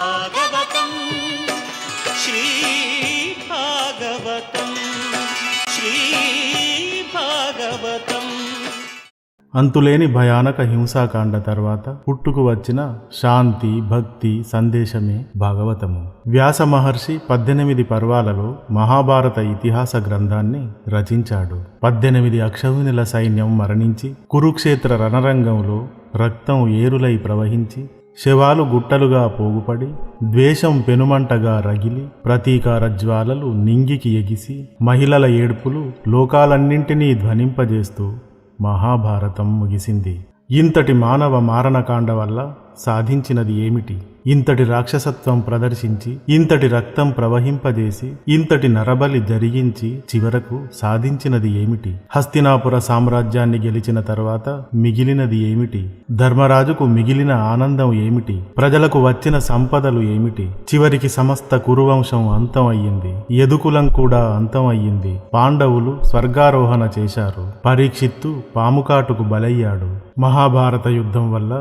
భాగవతం శ్రీ భాగవతం శ్రీ భాగవతం. అంతులేని భయానక హింసాకాండ తర్వాత పుట్టుకు వచ్చిన శాంతి భక్తి సందేశమే భాగవతము. వ్యాస మహర్షి 18 పర్వాలలో మహాభారత ఇతిహాస గ్రంథాన్ని రచించాడు. 18 అక్షౌహిణుల సైన్యం మరణించి కురుక్షేత్ర రణరంగంలో రక్తం ఏరులై ప్రవహించి శవాలు గుట్టలుగా పోగుపడి ద్వేషం పెనుమంటగా రగిలి ప్రతీకార జ్వాలలు నింగికి ఎగిసి మహిళల ఏడ్పులు లోకాలన్నింటినీ ధ్వనింపజేస్తూ మహాభారతం ముగిసింది. ఇంతటి మానవ మారణకాండ వల్ల సాధించినది ఏమిటి? ఇంతటి రాక్షసత్వం ప్రదర్శించి ఇంతటి రక్తం ప్రవహింపజేసి ఇంతటి నరబలి జరిగించి చివరకు సాధించినది ఏమిటి? హస్తినాపుర సామ్రాజ్యాన్ని గెలిచిన తర్వాత మిగిలినది ఏమిటి? ధర్మరాజుకు మిగిలిన ఆనందం ఏమిటి? ప్రజలకు వచ్చిన సంపదలు ఏమిటి? చివరికి సమస్త కురువంశం అంతం అయ్యింది. యదుకులం కూడా అంతం అయ్యింది. పాండవులు స్వర్గారోహణ చేశారు. పరీక్షిత్తు పాముకాటుకు బలయ్యాడు. మహాభారత యుద్ధం వల్ల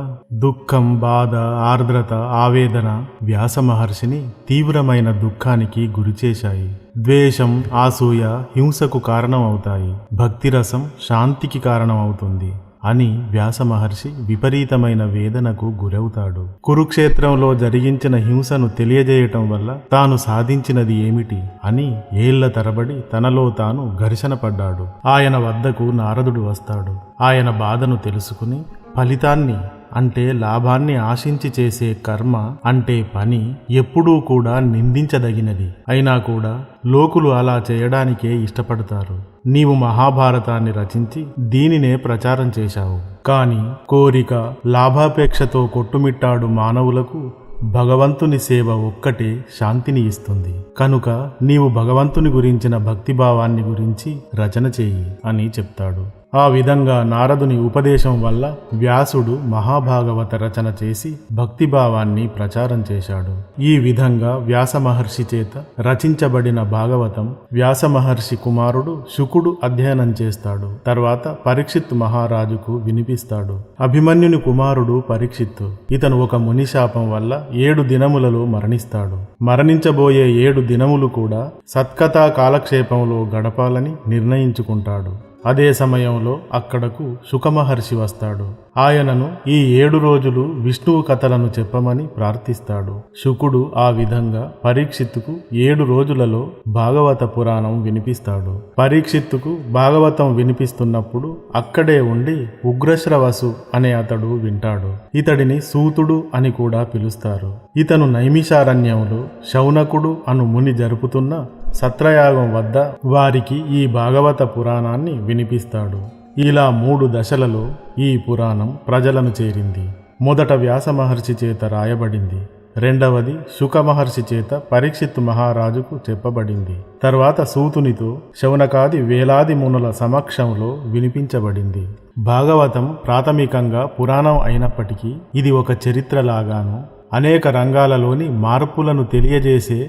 దుఃఖం, బాధ, ఆర్ద్రత, ఆవేదన వ్యాస మహర్షిని తీవ్రమైన దుఃఖానికి గురిచేశాయి. ద్వేషం, అసూయ హింసకు కారణం అవుతాయి. భక్తిరసం శాంతికి కారణం అవుతుంది అని వ్యాస మహర్షి విపరీతమైన వేదనకు గురవుతాడు. కురుక్షేత్రంలో జరిగించిన హింసను తెలియజేయటం వల్ల తాను సాధించినది ఏమిటి అని ఏళ్ల తరబడి తనలో తాను ఘర్షణ పడ్డాడు. ఆయన వద్దకు నారదుడు వస్తాడు. ఆయన బాధను తెలుసుకుని ఫలితాన్ని అంటే లాభాన్ని ఆశించి చేసే కర్మ అంటే పని ఎప్పుడూ కూడా నిందించదగినది. అయినా కూడా లోకులు అలా చేయడానికే ఇష్టపడతారు. నీవు మహాభారతాన్ని రచించి దీనినే ప్రచారం చేశావు. కాని కోరిక, లాభాపేక్షతో కొట్టుమిట్టాడు మానవులకు భగవంతుని సేవ ఒక్కటే శాంతిని ఇస్తుంది. కనుక నీవు భగవంతుని గురించిన భక్తిభావాన్ని గురించి రచన చేయి అని చెప్తాడు. ఆ విధంగా నారదుని ఉపదేశం వల్ల వ్యాసుడు మహాభాగవత రచన చేసి భక్తిభావాన్ని ప్రచారం చేశాడు. ఈ విధంగా వ్యాస మహర్షి చేత రచించబడిన భాగవతం వ్యాస మహర్షి కుమారుడు శుకుడు అధ్యయనం చేస్తాడు. తర్వాత పరీక్షిత్తు మహారాజుకు వినిపిస్తాడు. అభిమన్యుని కుమారుడు పరీక్షిత్తు. ఇతను ఒక మునిశాపం వల్ల 7 దినములలో మరణిస్తాడు. మరణించబోయే 7 దినములు కూడా సత్కథా కాలక్షేపంలో గడపాలని నిర్ణయించుకుంటాడు. అదే సమయంలో అక్కడకు శుకమహర్షి వస్తాడు. ఆయనను ఈ 7 రోజులు విష్ణువు కథలను చెప్పమని ప్రార్థిస్తాడు. శుకుడు ఆ విధంగా పరీక్షిత్తుకు 7 రోజులలో భాగవత పురాణం వినిపిస్తాడు. పరీక్షిత్తుకు భాగవతం వినిపిస్తున్నప్పుడు అక్కడే ఉండి ఉగ్రశ్రవసు అనే అతడు వింటాడు. ఇతడిని సూతుడు అని కూడా పిలుస్తారు. ఇతను నైమిషారణ్యంలో శౌనకుడు అను ముని జరుపుతున్న సత్రయాగం వద్ద వారికి ఈ భాగవత పురాణాన్ని వినిపిస్తాడు. ఇలా 3 దశలలో ఈ పురాణం ప్రజలను చేరింది. మొదట వ్యాస మహర్షి చేత రాయబడింది. రెండవది శుక మహర్షి చేత పరీక్షిత్తు మహారాజుకు చెప్పబడింది. తర్వాత సూతునితో శౌనకాది వేలాది మునుల సమక్షంలో వినిపించబడింది. భాగవతం ప్రాథమికంగా పురాణం అయినప్పటికీ ఇది ఒక చరిత్రలాగాను అనేక రంగాలలోని మార్పులను తెలియజేసే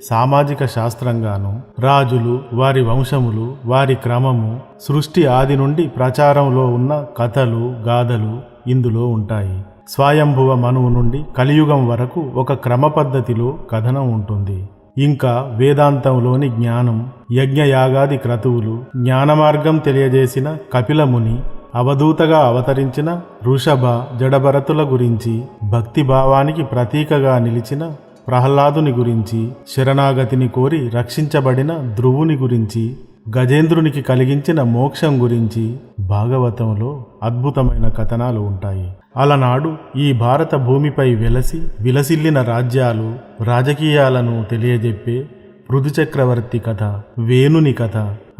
సామాజిక శాస్త్రంగాను రాజులు, వారి వంశములు, వారి క్రమము, సృష్టి ఆది నుండి ప్రచారంలో ఉన్న కథలు, గాథలు ఇందులో ఉంటాయి. స్వయంభువ మనువు నుండి కలియుగం వరకు ఒక క్రమ పద్ధతిలో కథనం ఉంటుంది. ఇంకా వేదాంతంలోని జ్ఞానం, యజ్ఞయాగాది క్రతువులు, జ్ఞానమార్గం తెలియజేసిన కపిలముని, అవధూతగా అవతరించిన వృషభ, జడభరతుల గురించి, భక్తిభావానికి ప్రతీకగా నిలిచిన ప్రహ్లాదుని గురించి, శరణాగతిని కోరి రక్షించబడిన ధ్రువుని గురించి, గజేంద్రునికి కలిగించిన మోక్షం గురించి భాగవతంలో అద్భుతమైన కథనాలు ఉంటాయి. అలనాడు ఈ భారత భూమిపై విలసిల్లిన రాజ్యాలు, రాజకీయాలను తెలియజెప్పే పృథుచక్రవర్తి కథ, వేణుని కథ,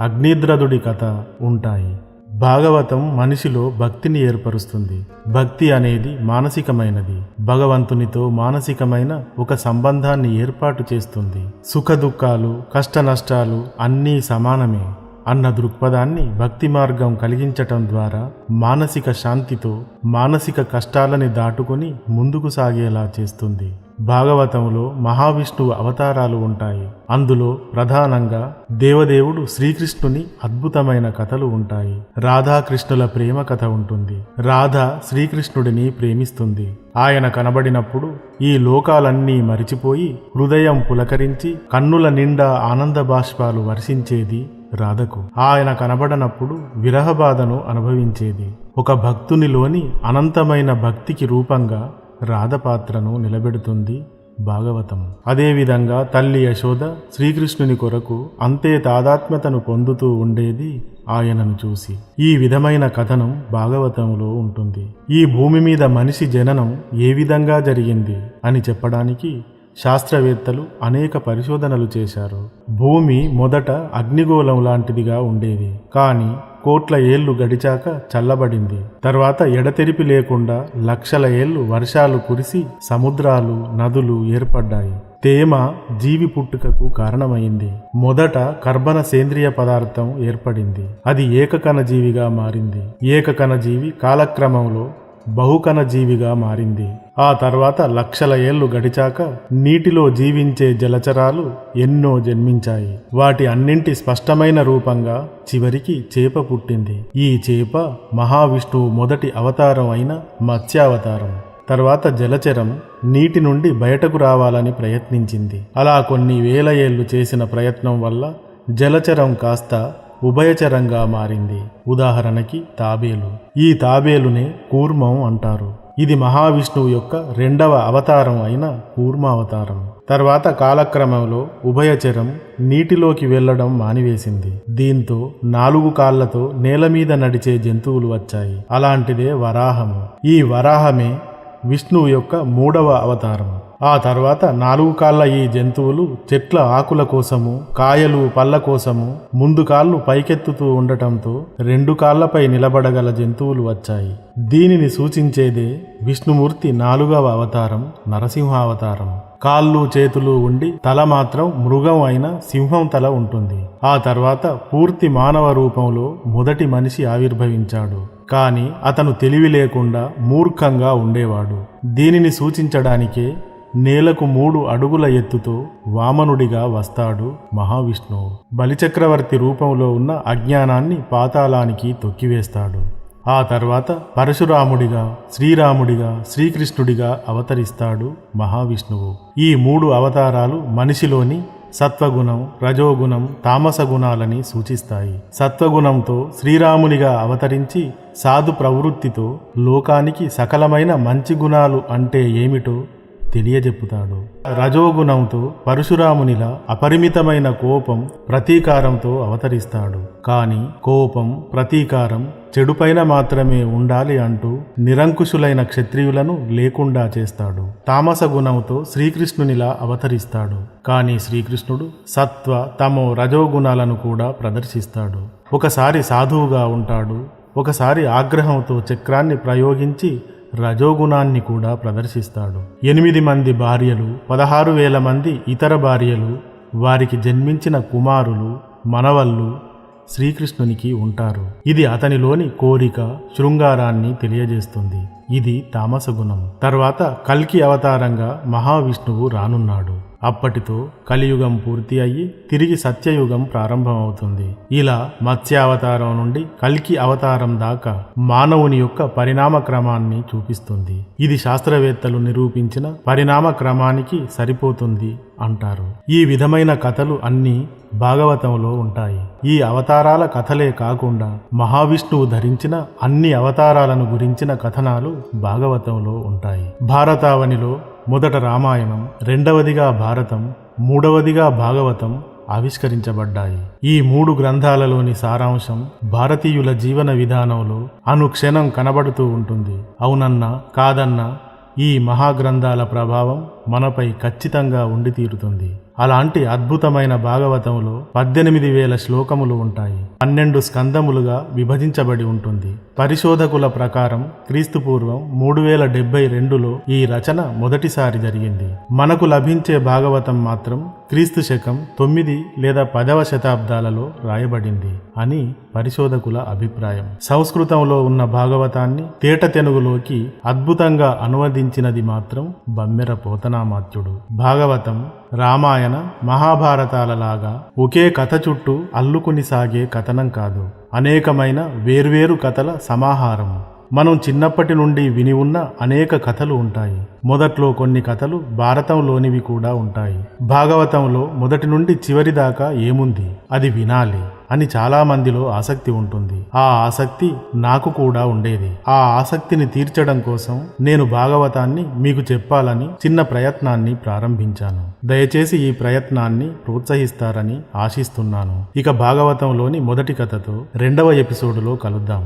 అగ్నిద్రదుడి కథ ఉంటాయి. భాగవతం మనిషిలో భక్తిని ఏర్పరుస్తుంది. భక్తి అనేది మానసికమైనది. భగవంతునితో మానసికమైన ఒక సంబంధాన్ని ఏర్పాటు చేస్తుంది. సుఖ దుఃఖాలు, కష్ట నష్టాలు అన్నీ సమానమే. అన్న దృక్పథాన్ని భక్తి మార్గం కలిగించటం ద్వారా మానసిక శాంతితో మానసిక కష్టాలని దాటుకుని ముందుకు సాగేలా చేస్తుంది. భాగవతంలో మహావిష్ణువు అవతారాలు ఉంటాయి. అందులో ప్రధానంగా దేవదేవుడు శ్రీకృష్ణుని అద్భుతమైన కథలు ఉంటాయి. రాధాకృష్ణుల ప్రేమ కథ ఉంటుంది. రాధ శ్రీకృష్ణుడిని ప్రేమిస్తుంది. ఆయన కనబడినప్పుడు ఈ లోకాలన్నీ మరిచిపోయి హృదయం పులకరించి కన్నుల నిండా ఆనంద బాష్పాలు వర్షించేది రాధకు. ఆయన కనబడనప్పుడు విరహబాధను అనుభవించేది. ఒక భక్తునిలోని అనంతమైన భక్తికి రూపంగా రాధ పాత్రను నిలబెడుతుంది భాగవతం. అదేవిధంగా తల్లి యశోద శ్రీకృష్ణుని కొరకు అంతే తాదాత్మ్యతను పొందుతూ ఉండేది ఆయనను చూసి. ఈ విధమైన కథనం భాగవతంలో ఉంటుంది. ఈ భూమి మీద మనిషి జననం ఏ విధంగా జరిగింది అని చెప్పడానికి శాస్త్రవేత్తలు అనేక పరిశోధనలు చేశారు. భూమి మొదట అగ్నిగోళం లాంటిదిగా ఉండేది. కానీ కోట్ల ఏళ్లు గడిచాక చల్లబడింది. తర్వాత ఎడతెరిపి లేకుండా లక్షల ఏళ్లు వర్షాలు కురిసి సముద్రాలు నదులు ఏర్పడ్డాయి. తేమ జీవి పుట్టుకకు కారణమైంది. మొదట కర్బన సేంద్రియ పదార్థం ఏర్పడింది. అది ఏకకణ జీవిగా మారింది. ఏకకణ జీవి కాలక్రమంలో బహుకణ జీవిగా మారింది. ఆ తర్వాత లక్షల ఏళ్లు గడిచాక నీటిలో జీవించే జలచరాలు ఎన్నో జన్మించాయి. వాటి అన్నింటి స్పష్టమైన రూపంగా చివరికి చేప పుట్టింది. ఈ చేప మహావిష్ణువు మొదటి అవతారం అయిన మత్స్యావతారం. తర్వాత జలచరం నీటి నుండి బయటకు రావాలని ప్రయత్నించింది. అలా కొన్ని వేల ఏళ్లు చేసిన ప్రయత్నం వల్ల జలచరం కాస్త ఉభయచరంగా మారింది. ఉదాహరణకి తాబేలు. ఈ తాబేలునే కూర్మం అంటారు. ఇది మహావిష్ణువు యొక్క రెండవ అవతారం అయిన కూర్మావతారం. తర్వాత కాలక్రమంలో ఉభయచరం నీటిలోకి వెళ్లడం మానివేసింది. దీంతో 4 కాళ్లతో నేల మీద నడిచే జంతువులు వచ్చాయి. అలాంటిదే వరాహము. ఈ వరాహమే విష్ణువు యొక్క 3వ అవతారం. ఆ తర్వాత 4 కాళ్ల ఈ జంతువులు చెట్ల ఆకుల కోసము కాయలు పళ్ళ కోసము ముందు కాళ్ళు పైకెత్తుతూ ఉండటంతో 2 కాళ్లపై నిలబడగల జంతువులు వచ్చాయి. దీనిని సూచించేదే విష్ణుమూర్తి 4వ అవతారం నరసింహావతారం. కాళ్ళు చేతులు ఉండి తల మాత్రం మృగం అయిన సింహం తల ఉంటుంది. ఆ తర్వాత పూర్తి మానవ రూపంలో మొదటి మనిషి ఆవిర్భవించాడు. కాని అతను తెలివి లేకుండా మూర్ఖంగా ఉండేవాడు. దీనిని సూచించడానికే నేలకు 3 అడుగుల ఎత్తుతో వామనుడిగా వస్తాడు మహావిష్ణువు. బలిచక్రవర్తి రూపంలో ఉన్న అజ్ఞానాన్ని పాతాళానికి తొక్కివేస్తాడు. ఆ తర్వాత పరశురాముడిగా శ్రీరాముడిగా శ్రీకృష్ణుడిగా అవతరిస్తాడు మహావిష్ణువు. ఈ 3 అవతారాలు మనిషిలోని సత్వగుణం రజోగుణం తామస గుణాలని సూచిస్తాయి. సత్వగుణంతో శ్రీరామునిగా అవతరించి సాధు ప్రవృత్తితో లోకానికి సకలమైన మంచి గుణాలు అంటే ఏమిటో తెలియజెప్పుతాడు. రజోగుణంతో పరశురామునిలా అపరిమితమైన కోపం ప్రతీకారంతో అవతరిస్తాడు. కాని కోపం ప్రతీకారం చెడుపైన మాత్రమే ఉండాలి అంటూ నిరంకుశులైన క్షత్రియులను లేకుండా చేస్తాడు. తామస గుణంతో శ్రీకృష్ణునిలా అవతరిస్తాడు. కాని శ్రీకృష్ణుడు సత్వ తమో రజోగుణాలను కూడా ప్రదర్శిస్తాడు. ఒకసారి సాధువుగా ఉంటాడు. ఒకసారి ఆగ్రహంతో చక్రాన్ని ప్రయోగించి రజోగుణాన్ని కూడా ప్రదర్శిస్తాడు. 8 మంది భార్యలు 16,000 మంది ఇతర భార్యలు వారికి జన్మించిన కుమారులు మనవళ్ళు శ్రీకృష్ణునికి ఉంటారు. ఇది అతనిలోని కోరిక శృంగారాన్ని తెలియజేస్తుంది. ఇది తామస గుణం. తర్వాత కల్కి అవతారంగా మహావిష్ణువు రానున్నాడు. అప్పటితో కలియుగం పూర్తి అయ్యి తిరిగి సత్యయుగం ప్రారంభమవుతుంది. ఇలా మత్స్యావతారం నుండి కల్కి అవతారం దాకా మానవుని యొక్క పరిణామ క్రమాన్ని చూపిస్తుంది. ఇది శాస్త్రవేత్తలు నిరూపించిన పరిణామ క్రమానికి సరిపోతుంది అంటారు. ఈ విధమైన కథలు అన్నీ భాగవతంలో ఉంటాయి. ఈ అవతారాల కథలే కాకుండా మహావిష్ణువు ధరించిన అన్ని అవతారాలను గురించిన కథనాలు భాగవతంలో ఉంటాయి. భారతావనిలో మొదట రామాయణం, రెండవదిగా భారతం, మూడవదిగా భాగవతం ఆవిష్కరించబడ్డాయి. ఈ 3 గ్రంథాలలోని సారాంశం భారతీయుల జీవన విధానంలో అనుక్షణం కనబడుతూ ఉంటుంది. అవునన్నా కాదన్నా ఈ మహాగ్రంథాల ప్రభావం మనపై ఖచ్చితంగా ఉండి తీరుతుంది. అలాంటి అద్భుతమైన భాగవతంలో 18,000 శ్లోకములు ఉంటాయి. 12 స్కందములుగా విభజించబడి ఉంటుంది. పరిశోధకుల ప్రకారం క్రీస్తుపూర్వం 3072లో ఈ రచన మొదటిసారి జరిగింది. మనకు లభించే భాగవతం మాత్రం క్రీస్తు శకం 9 లేదా 10వ శతాబ్దాలలో రాయబడింది అని పరిశోధకుల అభిప్రాయం. సంస్కృతంలో ఉన్న భాగవతాన్ని తేట తెనుగులోకి అద్భుతంగా అనువదించినది మాత్రం బమ్మెర పోతనామాత్యుడు. భాగవతం రామాయణ మహాభారతాలలాగా ఒకే కథ చుట్టూ అల్లుకుని సాగే కథనం కాదు, అనేకమైన వేర్వేరు కథల సమాహారం. మనం చిన్నప్పటి నుండి విని ఉన్న అనేక కథలు ఉంటాయి. మొదట్లో కొన్ని కథలు భారతంలోనివి కూడా ఉంటాయి. భాగవతంలో మొదటి నుండి చివరి దాకా ఏముంది అది వినాలి అని చాలా మందిలో ఆసక్తి ఉంటుంది. ఆ ఆసక్తి నాకు కూడా ఉండేది. ఆ ఆసక్తిని తీర్చడం కోసం నేను భాగవతాన్ని మీకు చెప్పాలని చిన్న ప్రయత్నాన్ని ప్రారంభించాను. దయచేసి ఈ ప్రయత్నాన్ని ప్రోత్సహిస్తారని ఆశిస్తున్నాను. ఇక భాగవతంలోని మొదటి కథతో 2వ ఎపిసోడులో కలుద్దాం.